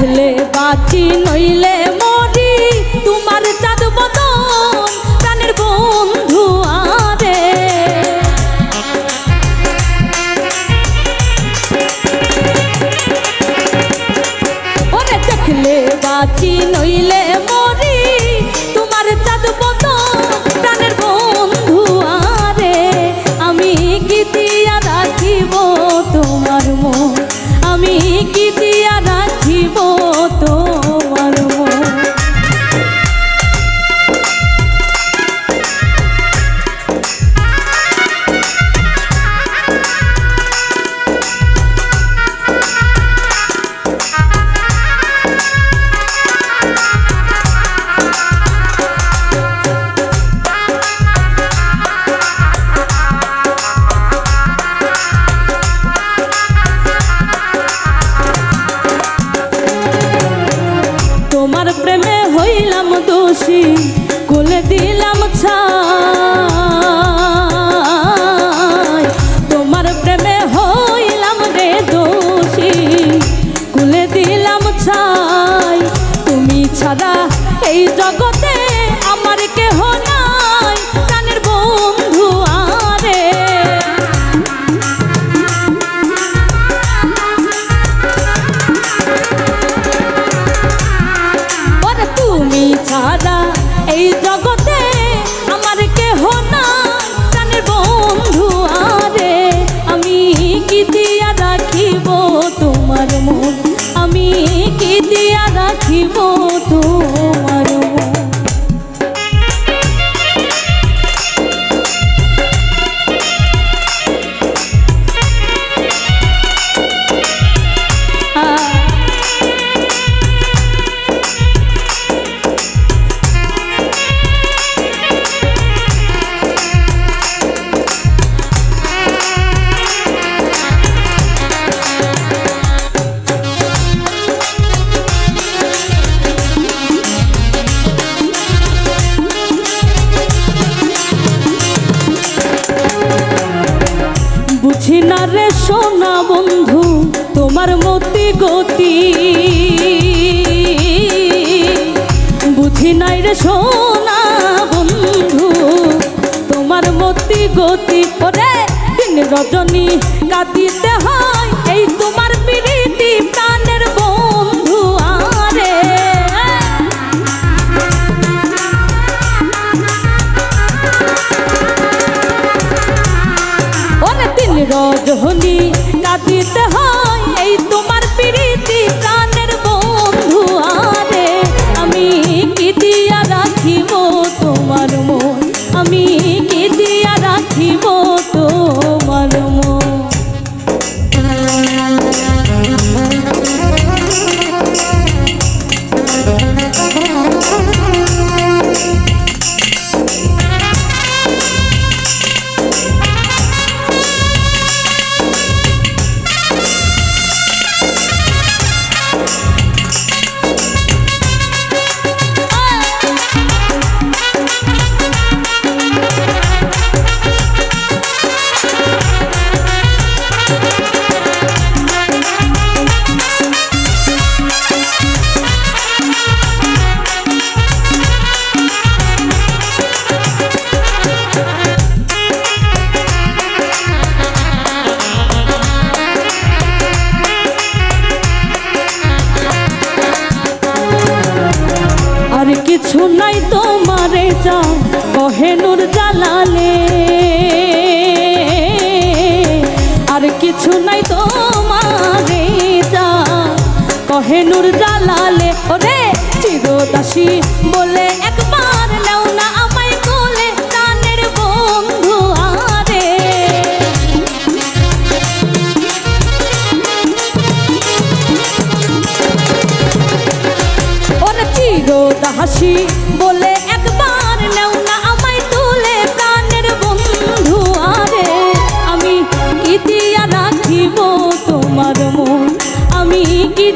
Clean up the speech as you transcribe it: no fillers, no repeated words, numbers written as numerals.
দেখলে বাঁচি নইলে মরি তোমার চাঁদ বদন প্রাণের বন্ধু আরে ওরে দেখলে বাঁচি নইলে মরি তোমার চাঁদ বদন প্রাণের বন্ধু আরে আমি কি দিয়া রাখিব তোমার মন আমি কি দিয়া রাখিব তোমার মন প্রেমে হইলাম দোষী কোলে দিলাম ছাই তোমার প্রেমে হইলাম রে দোষী কোলে দিলাম ছাই তুমি ছাড়া এই জগতে আমার কেহ নাই প্রাণের বন্ধু আরে তুমি ছাড়া এই জগতে আমার কেহ নাই প্রাণের বন্ধু আরে আমি কি দিয়া রাখিব তোমার মন আমি কি দিয়া রাখিব তোমার মন বুঝি না রে সোনা বন্ধু তোমার মতি গতি বুঝি নাই রে সোনা বন্ধু তোমার মতি গতি ওরে দিন রজনী কাঁদিতে হয় এই তোমার প্রীতি প্রাণের বন্ধু আরে রজনী কাঁদিতে হয় এই তোমার প্রীতি প্রাণের বন্ধু আরে আমি কি দিয়া রাখিব তোমার মন আমি কি দিয়া রাখিব তোমার মন কিছু নাই তোমারে যা কহে নূর জালালে আর কিছু নাই তোমারে যা কহে নূর জালালে ওরে চিরদাসী বলে একবার নাও না আমায় কোলে প্রাণের বন্ধু আরে ওরে চিরদাসী বলে একবার নাও না আমায় তুলে প্রাণের বন্ধু আরে আমি কি দিয়া রাখিব তোমার মন আমি কি